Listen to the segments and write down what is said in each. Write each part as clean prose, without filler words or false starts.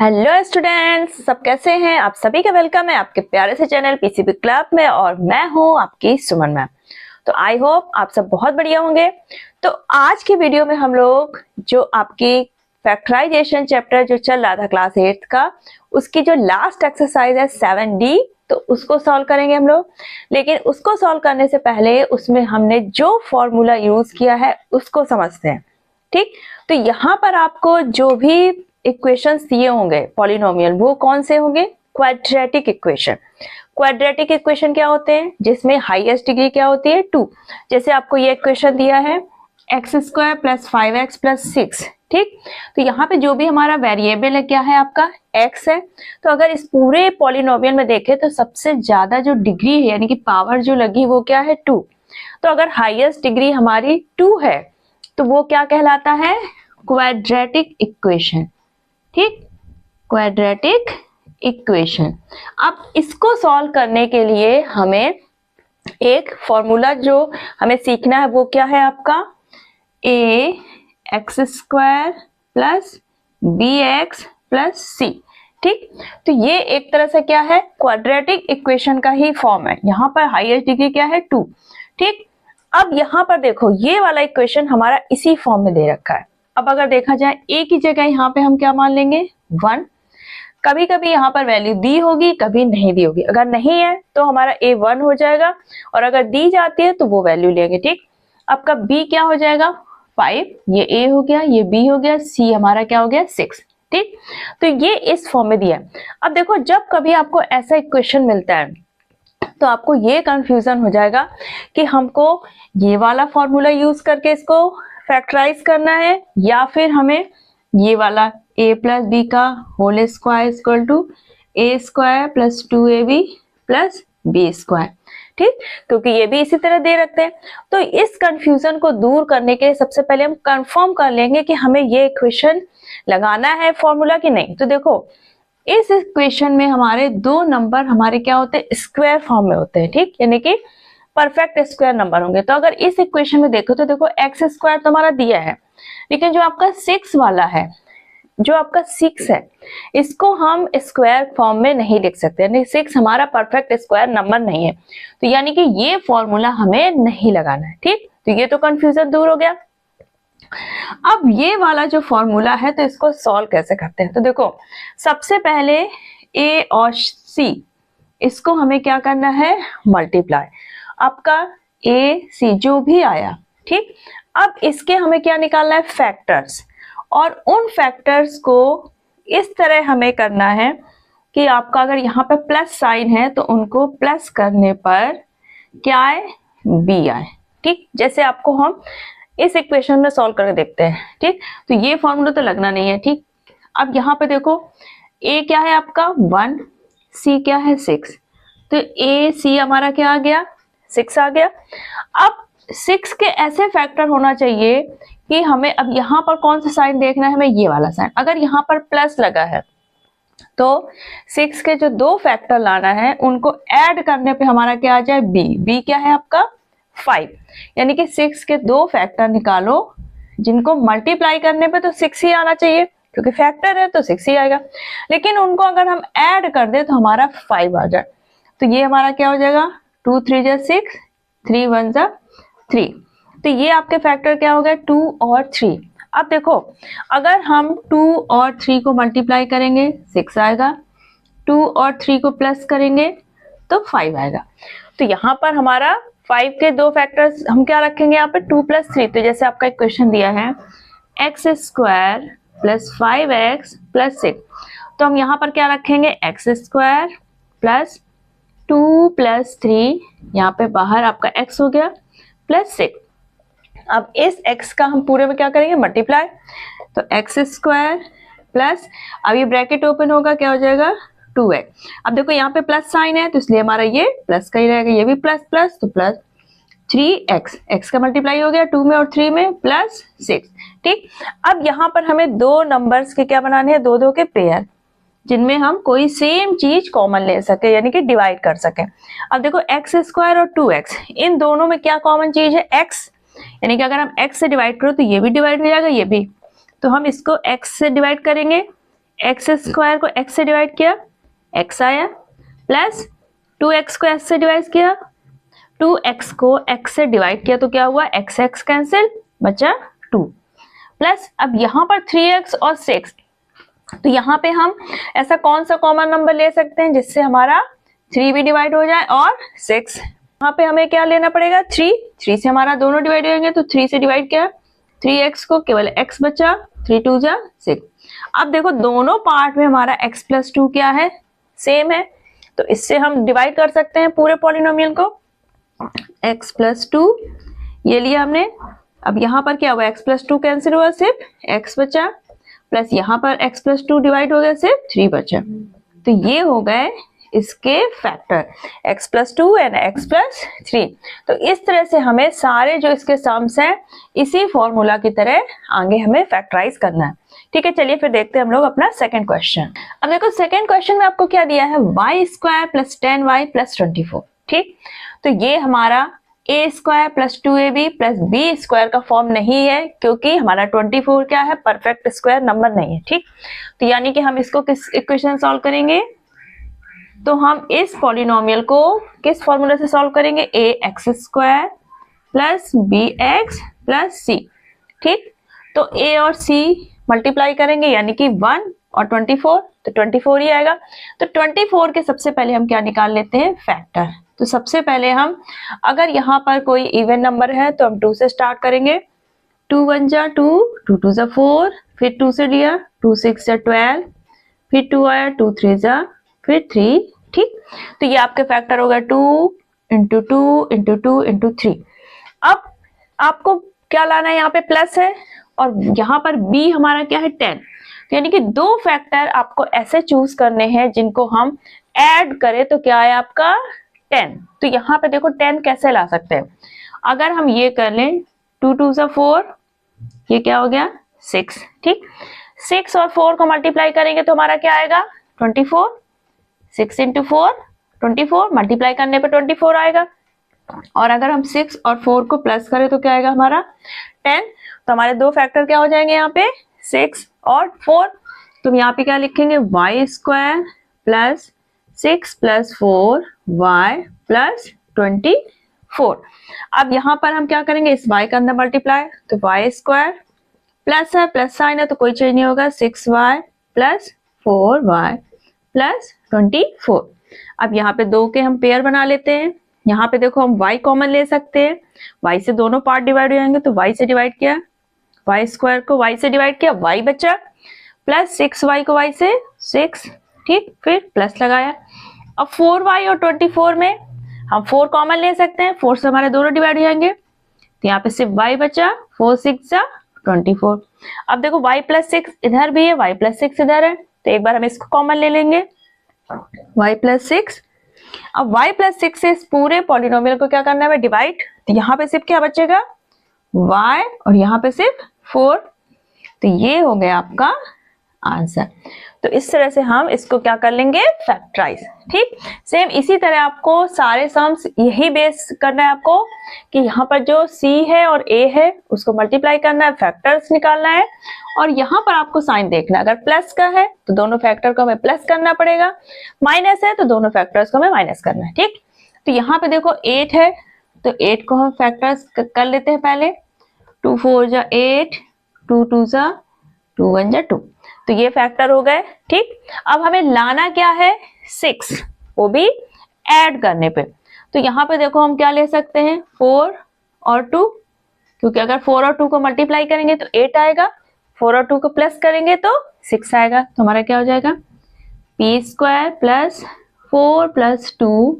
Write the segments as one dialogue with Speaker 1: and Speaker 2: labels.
Speaker 1: Hello students, सब कैसे हैं? आप सभी का वेलकम है आपके प्यारे से चैनल पीसीबी क्लब में और मैं हूं आपकी सुमन मैम। तो आई होप आप सब बहुत बढ़िया होंगे। तो आज की वीडियो में हम लोग जो आपकी फैक्टराइजेशन चैप्टर जो चल रहा था क्लास 8 का, उसकी जो लास्ट एक्सरसाइज है 7D, तो उसको सॉल्व करेंगे हम लोग। लेकिन उसको सॉल्व करने से पहले उसमें हमने जो फॉर्मूला यूज किया है उसको समझते हैं। ठीक, तो यहाँ पर आपको जो भी इक्वेशंस दिए होंगे पॉलिनोमियल, वो कौन से होंगे? Quadratic equation. क्वाड्रेटिक इक्वेशन क्या होते हैं? जिसमें हाईएस्ट डिग्री क्या होती है? 2। जैसे आपको ये इक्वेशन दिया है x² + 5x + 6। ठीक, तो यहाँ पे जो भी हमारा वेरिएबल है क्या है? आपका x है। तो अगर इस पूरे पॉलिनोमियल में देखें तो सबसे ज्यादा जो डिग्री है यानी कि पावर जो लगी वो क्या है? 2। तो अगर हाईएस्ट डिग्री हमारी 2 है तो वो क्या कहलाता है? Quadratic equation. ठीक, क्वाड्रेटिक इक्वेशन। अब इसको सॉल्व करने के लिए हमें एक फॉर्मूला जो हमें सीखना है वो क्या है आपका? ax² + bx + c। ठीक, तो ये एक तरह से क्या है? क्वाड्रेटिक इक्वेशन का ही फॉर्म है। यहाँ पर हाईएस्ट डिग्री क्या है? 2। ठीक, अब यहाँ पर देखो ये वाला इक्वेशन हमारा इसी फॉर्म में दे रखा है। अब अगर देखा जाए a की जगह यहाँ पे हम क्या मान लेंगे? 1। कभी कभी यहाँ पर वैल्यू दी होगी, कभी नहीं दी होगी। अगर नहीं है तो हमारा a 1 हो जाएगा और अगर दी जाती है तो वो वैल्यू लेंगे। ठीक, आपका b क्या हो जाएगा? 5। ये a हो गया, ये b हो गया, c हमारा क्या हो गया? 6। ठीक, तो ये इस फॉर्म में दिया है। अब देखो जब कभी आपको ऐसा इक्वेशन मिलता है तो आपको ये कंफ्यूजन हो जाएगा कि हमको ये वाला फॉर्मूला यूज करके इसको फैक्टराइज करना है या फिर हमें ये वाला a + b का whole square = a² + 2ab + b²। ठीक, क्योंकि ये भी इसी तरह दे रखते हैं। तो इस कंफ्यूजन को दूर करने के लिए सबसे पहले हम कंफर्म कर लेंगे कि हमें ये इक्वेशन लगाना है फॉर्मूला कि नहीं। तो देखो इस इक्वेशन में हमारे दो नंबर हमारे क्या होते हैं? स्क्वायर फॉर्म में होते हैं। ठीक, यानी कि परफेक्ट स्क्वायर नंबर होंगे। तो अगर इस इक्वेशन में देखो तो देखो x² तो हमारा दिया है, लेकिन जो आपका 6 वाला है, जो आपका 6 है, इसको हम स्क्वायर फॉर्म में नहीं लिख सकते, यानी 6 हमारा परफेक्ट स्क्वायर नंबर नहीं है। तो यानी कि ये फॉर्मूला हमें नहीं लगाना है। ठीक, तो ये तो कंफ्यूजन दूर हो गया। अब ये वाला जो फॉर्मूला है तो इसको सॉल्व कैसे करते हैं? तो देखो सबसे पहले a और c, इसको हमें क्या करना है? मल्टीप्लाई। आपका a c जो भी आया, ठीक, अब इसके हमें क्या निकालना है? फैक्टर्स। और उन फैक्टर्स को इस तरह हमें करना है कि आपका अगर यहाँ पे प्लस साइन है तो उनको प्लस करने पर क्या आए? b आए। ठीक, जैसे आपको हम इस इक्वेशन में सॉल्व करके देखते हैं। ठीक, तो ये फॉर्मूला तो लगना नहीं है। ठीक, अब यहाँ पे देखो a क्या है आपका? 1, c क्या है? 6। तो a c हमारा क्या आ गया? 6 आ गया। अब 6 के ऐसे फैक्टर होना चाहिए कि हमें अब यहाँ पर कौन सा साइन देखना है? हमें ये वाला साइन। अगर यहाँ पर प्लस लगा है तो 6 के जो दो फैक्टर लाना है उनको ऐड करने पे हमारा क्या आ जाए? b क्या है आपका? 5। यानी कि 6 के दो फैक्टर निकालो जिनको मल्टीप्लाई करने पे तो 6 ही आना चाहिए, क्योंकि फैक्टर है तो 6 ही आएगा। लेकिन उनको अगर हम ऐड कर दे तो हमारा 5 आ जाए। तो ये हमारा क्या हो जाएगा? 2 3 जा 6, 3 1 जा 3। तो ये आपके फैक्टर क्या हो गया? 2 और 3। अब देखो अगर हम 2 और 3 को मल्टीप्लाई करेंगे 6 आएगा, 2 और 3 को प्लस करेंगे तो 5 आएगा। तो यहाँ पर हमारा 5 के दो फैक्टर्स हम क्या रखेंगे? यहाँ पे 2 + 3। तो जैसे आपका इक्वेशन दिया है x² + 5x + 6, तो हम यहाँ पर क्या रखेंगे? x² + 2 + 3, यहाँ पे बाहर आपका x हो गया + 6। अब इस x का हम पूरे में क्या करेंगे? मल्टीप्लाई। तो x² प्लस, अब ये ब्रैकेट ओपन होगा, क्या हो जाएगा? 2x। अब देखो यहाँ पे प्लस साइन है तो इसलिए हमारा ये प्लस का ही रहेगा, ये भी प्लस प्लस तो प्लस 3x, x का मल्टीप्लाई हो गया 2 में और 3 में + 6। ठीक, अब यहाँ पर हमें दो नंबर्स के क्या बनाने हैं? 2 2 के पेयर, जिनमें हम कोई सेम चीज कॉमन ले सके, यानी कि डिवाइड कर सके। अब देखो x² और 2x, इन दोनों में क्या कॉमन चीज है? x, यानी कि अगर हम x से डिवाइड करो तो ये भी डिवाइड हो जाएगा, ये भी। तो हम इसको x से डिवाइड करेंगे, एक्स स्क्वायर को x से डिवाइड किया, x आया, प्लस 2x को x से डिवाइड किया, 2x को x से डिवाइड किया तो क्या हुआ, x x कैंसिल, बचा 2, प्लस अब यहाँ पर 3x और 6, तो यहाँ पे हम ऐसा कौन सा कॉमन नंबर ले सकते हैं जिससे हमारा 3 भी डिवाइड हो जाए और 6, यहाँ पे हमें क्या लेना पड़ेगा, 3 से हमारा दोनों डिवाइड होंगे, तो 3 से डिवाइड किया, 3x को केवल x बचा, 3 2 जा 6। अब देखो दोनों पार्ट में हमारा x प्लस 2 क्या है, सेम है, तो इससे हम डिवाइड कर सकते हैं पूरे पॉलिनोमियल को, x प्लस 2 ये लिया हमने। अब यहाँ पर क्या हुआ, x प्लस 2 कैंसिल हुआ, सिर्फ x बचा, प्लस यहाँ पर x प्लस 2 डिवाइड हो गया, सिर्फ 3 बचा, तो ये हो गए इसके factor x plus 2 and x plus 3। तो इस तरह से हमें सारे जो इसके सम्स हैं इसी फॉर्मूला की तरह आगे हमें फैक्टराइज करना है। ठीक है, चलिए फिर देखते हैं हम लोग अपना सेकंड क्वेश्चन। अब देखो सेकंड क्वेश्चन में आपको क्या दिया है, y square plus 10y plus 24। ठीक, तो ये हमारा a square plus 2ab plus b square का फॉर्म नहीं है, क्योंकि हमारा 24 क्या है, परफेक्ट स्क्वायर नंबर नहीं है। ठीक, तो यानी कि हम इसको किस इक्वेशन सॉल्व करेंगे, तो हम इस पॉलिनोमियल को किस फॉर्मूला से सॉल्व करेंगे, a x square plus b x plus c. ठीक, तो ए और सी मल्टीप्लाई करेंगे यानी कि 1 और 24, तो 24 ही आएगा। तो 24 के सबसे पहले हम क्या निकाल लेते हैं, फैक्टर। तो सबसे पहले हम अगर यहाँ पर कोई इवन नंबर है तो हम 2 से स्टार्ट करेंगे, 2 1 जा 2, 2 2 जा 4, फिर 2 से लिया, 2 6 जा 12, फिर 2 आया, 2 3 जा फिर 3। ठीक, तो ये आपके फैक्टर होगा 2 इंटू 2 इंटू 2 इंटू 3। अब आपको क्या लाना है, यहाँ पे प्लस है और यहाँ पर b हमारा क्या है 10, तो यानी कि दो फैक्टर आपको ऐसे चूज करने हैं जिनको हम ऐड करें तो क्या है आपका 10। तो यहाँ पे देखो 10 कैसे ला सकते हैं, अगर हम ये कर लें 2 2 जा 4, ये क्या हो गया 6। ठीक, 6 और 4 को मल्टीप्लाई करेंगे तो हमारा क्या आएगा 24, 6 इंटू 4 24, मल्टीप्लाई करने पे 24 आएगा, और अगर हम 6 और 4 को प्लस करें तो क्या आएगा हमारा 10। तो हमारे दो फैक्टर क्या हो जाएंगे यहाँ पे 6 और 4, तो यहाँ पे क्या लिखेंगे y square plus 6 plus 4 y plus 24। अब यहाँ पर हम क्या करेंगे, इस y का अंदर मल्टीप्लाई, तो y स्क्वायर प्लस है, प्लस साइन है तो कोई चेंज नहीं होगा, 6y प्लस 4y प्लस 24। अब यहाँ पे दो के हम पेयर बना लेते हैं, यहाँ पे देखो हम y कॉमन ले सकते हैं, y से दोनों पार्ट डिवाइड हो जाएंगे, तो y से डिवाइड किया, y स्क्वायर को y से डिवाइड किया, y बचा, प्लस 6y को y से 6। ठीक, फिर प्लस लगाया। अब 4y और 24 में हम 4 कॉमन ले सकते हैं, 4 से हमारे दोनों डिवाइड हो जाएंगे, तो यहाँ पे सिर्फ y बचा, 4 6 जा 24। अब देखो y प्लस 6 इधर भी है, y प्लस 6 इधर है, तो एक बार हम इसको कॉमन ले लेंगे, y प्लस 6। अब y प्लस 6 से इस पूरे पॉलिनोमियल को क्या करना है डिवाइड, तो यहाँ पे सिर्फ क्या बचेगा y और यहाँ पे सिर्फ 4, तो ये हो गया आपका आंसर। तो इस तरह से हम इसको क्या कर लेंगे फैक्टराइज। ठीक, सेम इसी तरह आपको सारे सम्स यही बेस करना है आपको कि यहाँ पर जो c है और a है उसको मल्टीप्लाई करना है, फैक्टर्स निकालना है, और यहाँ पर आपको साइन देखना है, अगर प्लस का है तो दोनों फैक्टर को हमें प्लस करना पड़ेगा, माइनस है तो दोनों फैक्टर्स को हमें माइनस करना है। ठीक, तो यहाँ पे देखो 8 है, तो 8 को हम फैक्टर्स कर लेते हैं पहले, 2 4 जा 8, 2 2 जा 2 1 जा 2, तो ये फैक्टर हो गए। ठीक, अब हमें लाना क्या है 6, वो भी ऐड करने पे, तो यहाँ पे देखो हम क्या ले सकते हैं 4 और 2, क्योंकि अगर 4 और 2 को मल्टीप्लाई करेंगे तो 8 आएगा, 4 और 2 को प्लस करेंगे तो 6 आएगा, तो हमारा क्या हो जाएगा p square plus 4 plus 2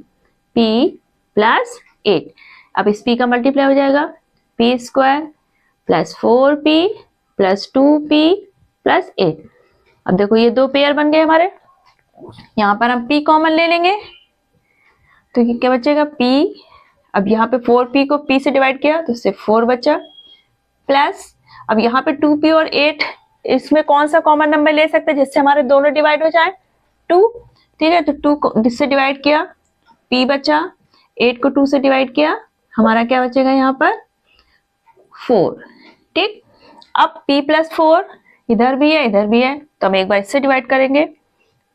Speaker 1: p plus 8। अब इस p का मल्टीप्लाई हो जाएगा p square plus 4p plus 2p plus 8। अब देखो ये दो पेयर बन गए हमारे, यहाँ पर हम p कॉमन ले लेंगे, तो ये क्या बचेगा p, अब यहाँ पे 4p को p से डिवाइड किया तो सिर्फ 4 बचा, प्लस अब यहाँ पे 2p और 8, इसमें कौन सा कॉमन नंबर ले सकते हैं जिससे हमारे दोनों डिवाइड हो जाए 2। ठीक है, तो 2 को जिससे डिवाइड किया p बचा, 8 को 2 से डिवाइड किया, हमारा क्या बचेगा यहाँ पर 4। ठीक, अब p प्लस 4 इधर भी है इधर भी है, तो हम एक बार इससे डिवाइड करेंगे,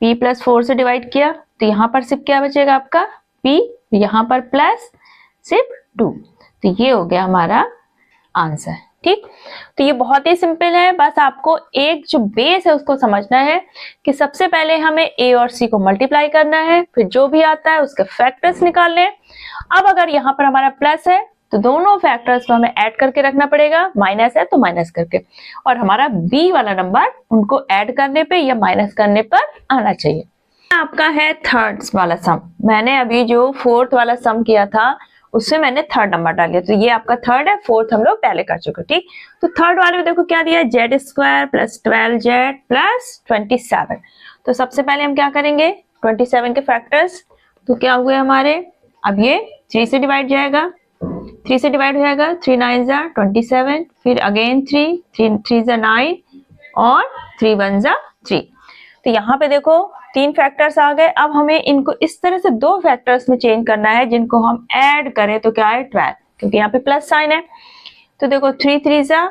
Speaker 1: p प्लस 4 से डिवाइड किया तो यहाँ पर सिर्फ क्या बचेगा आपका p, यहाँ पर प्लस सिर्फ 2। तो ये हो गया हमारा आंसर। ठीक, तो ये बहुत ही सिंपल है, बस आपको एक जो बेस है उसको समझना है कि सबसे पहले हमें a और c को मल्टीप्लाई करना है, फिर जो भी आता है उसके फैक्टर्स निकालने। अब अगर यहाँ पर हमारा प्लस है तो दोनों फैक्टर्स को हमें ऐड करके रखना पड़ेगा, माइनस है तो माइनस करके, और हमारा b वाला नंबर उनको ऐड करने पे या माइनस करने पर आना चाहिए। आपका है थर्ड वाला सम, मैंने अभी जो फोर्थ वाला सम किया था उससे मैंने थर्ड नंबर डाल दिया, तो ये आपका थर्ड है, फोर्थ हम लोग पहले कर चुके। ठीक, तो थर्ड वाले में देखो क्या दिया है, Z square plus 12z plus 27। तो सबसे पहले हम क्या करेंगे 27 के फैक्टर्स, तो क्या हुए हमारे, अब ये 3 से डिवाइड जाएगा, 3 से डिवाइड हो जाएगा, 3 9 जा 27, फिर अगेन 3 3 जा 9 और 3 1 जा 3। तो यहाँ पे देखो 3 फैक्टर्स आ गए। अब हमें इनको इस तरह से 2 फैक्टर्स में चेंज करना है जिनको हम ऐड करें तो क्या है 12, क्योंकि यहाँ पे प्लस साइन है। तो देखो 3 3 जा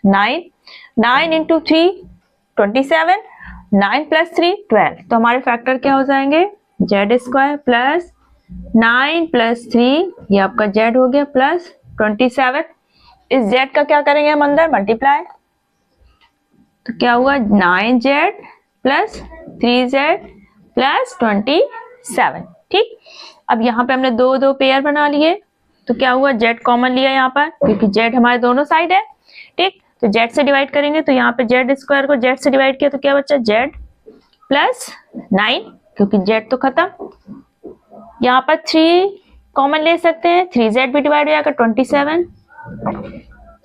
Speaker 1: 9, 9 इंटू 3 27, 9 प्लस 3 12। तो हमारे फैक्टर क्या हो जाएंगे, जेड स्क्वायर प्लस 9 प्लस 3, ये आपका जेड हो गया प्लस 27। इस जेड का क्या करेंगे हम अंदर मल्टीप्लाई, तो क्या हुआ 9z प्लस 3z प्लस 27। ठीक, अब यहाँ पे हमने दो दो पेयर बना लिए, तो क्या हुआ z कॉमन लिया यहाँ पर, क्योंकि z हमारे दोनों साइड है। ठीक, तो z से डिवाइड करेंगे, तो यहाँ पे z स्क्वायर को z से डिवाइड किया तो क्या बचा z प्लस 9, क्योंकि z तो खत्म। यहाँ पर 3 कॉमन ले सकते हैं, 3z भी डिवाइड हो जाएगा 27,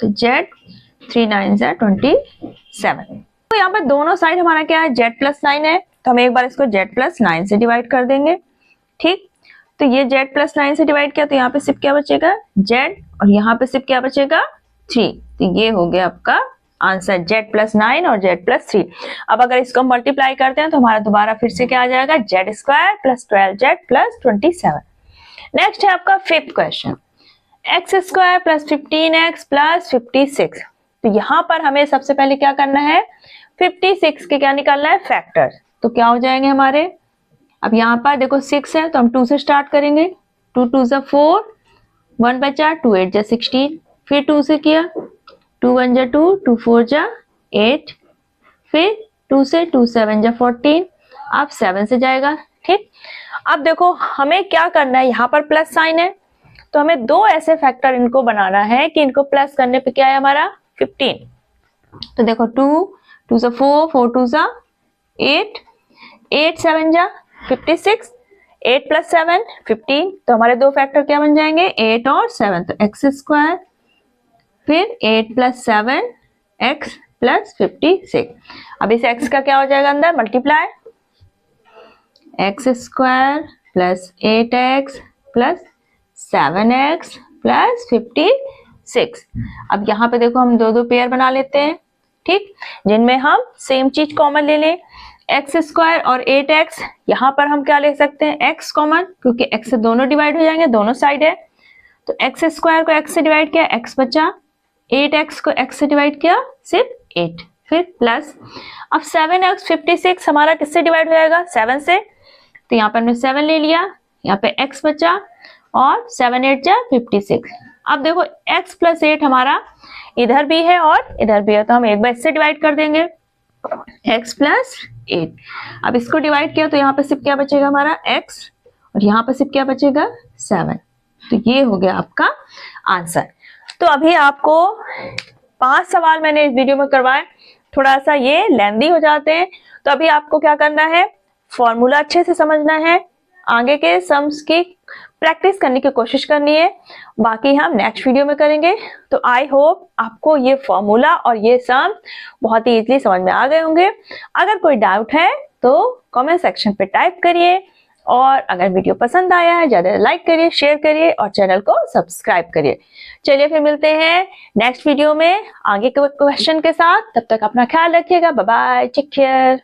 Speaker 1: तो z 3 9 जा 27। तो यहाँ पर दोनों साइड हमारा क्या है z प्लस 9 है, तो हम एक बार इसको z प्लस 9 से डिवाइड कर देंगे। ठीक, तो ये z प्लस 9 से डिवाइड किया तो यहाँ पे सिर्फ क्या बचेगा z, और यहाँ पे सिर्फ क्या बचेगा 3। तो ये हो गया आपका आंसर z प्लस 9 और z प्लस 3। अब अगर इसको मल्टीप्लाई करते हैं तो हमारा दोबारा फिर से क्या आ जाएगा z square plus 12z plus 27। Next है आपका fifth question, x square plus 15x plus 56। तो यहाँ पर हमें सबसे पहले क्या करना है 56 के क्या निकालना है फैक्टर, तो क्या हो जाएंगे हमारे, अब यहाँ पर देखो 6 है तो हम 2 से स्टार्ट करेंगे, 2 2 जा 4, 1 बचा, 2 8 जा 16, फिर 2 से किया, 2 1 जा 2, 2 4 जा 8, फिर 2 से 2 7 जा 14, अब 7 से जाएगा। ठीक, अब देखो हमें क्या करना है, यहाँ पर प्लस साइन है तो हमें 2 ऐसे फैक्टर इनको बनाना है कि इनको प्लस करने पे क्या है हमारा 15। तो देखो 2 2 जा 4, 4 2 जा 8, 8 7 जा 56, 8 प्लस 7 15। तो हमारे 2 फैक्टर क्या बन जाएंगे 8 और 7, तो एक्स स्क्वायर फिर 8 प्लस 7 एक्स प्लस 56। अब इस एक्स का क्या हो जाएगा अंदर multiply, x square plus 8x plus 7x plus 56। अब यहाँ पे देखो हम 2 2 पेयर बना लेते हैं, ठीक, जिनमें हम सेम चीज कॉमन ले लें, एक्स स्क्वायर और 8x। यहाँ पर हम क्या ले सकते हैं x कॉमन, क्योंकि x से दोनों डिवाइड हो जाएंगे, दोनों साइड है, तो एक्स स्क्वायर को x से डिवाइड किया x बचा, 8x को x से डिवाइड किया सिर्फ 8, फिर प्लस, अब 7x 56 हमारा किससे डिवाइड हो जाएगा 7 से, तो यहाँ पर हमने 7 ले लिया, यहाँ पे x बचा और 7 8 जा 56। अब देखो x प्लस 8 हमारा इधर भी है और इधर भी है, तो हम एक बार इससे डिवाइड कर देंगे x प्लस 8। अब इसको डिवाइड किया तो यहाँ पे सिर्फ क्या बचेगा हमारा x और यहाँ पे सिर्फ क्या बचेगा 7। तो ये हो गया आपका आंसर। तो अभी आपको 5 सवाल मैंने इस वीडियो में करवाए, थोड़ा सा ये लेंदी हो जाते हैं, तो अभी आपको क्या करना है फॉर्मूला अच्छे से समझना है, आगे के सम्स की प्रैक्टिस करने की कोशिश करनी है, बाकी हम नेक्स्ट वीडियो में करेंगे। तो आई होप आपको ये फॉर्मूला और ये सम बहुत ही इजीली समझ में आ गए होंगे। अगर कोई डाउट है तो कमेंट सेक्शन पे टाइप करिए, और अगर वीडियो पसंद आया है ज़्यादा लाइक करिए, शेयर करिए और चैनल को सब्सक्राइब करिए। चलिए फिर मिलते हैं नेक्स्ट वीडियो में आगे के क्वेश्चन के साथ, तब तक अपना ख्याल रखिएगा, बाय बाय, टेक केयर।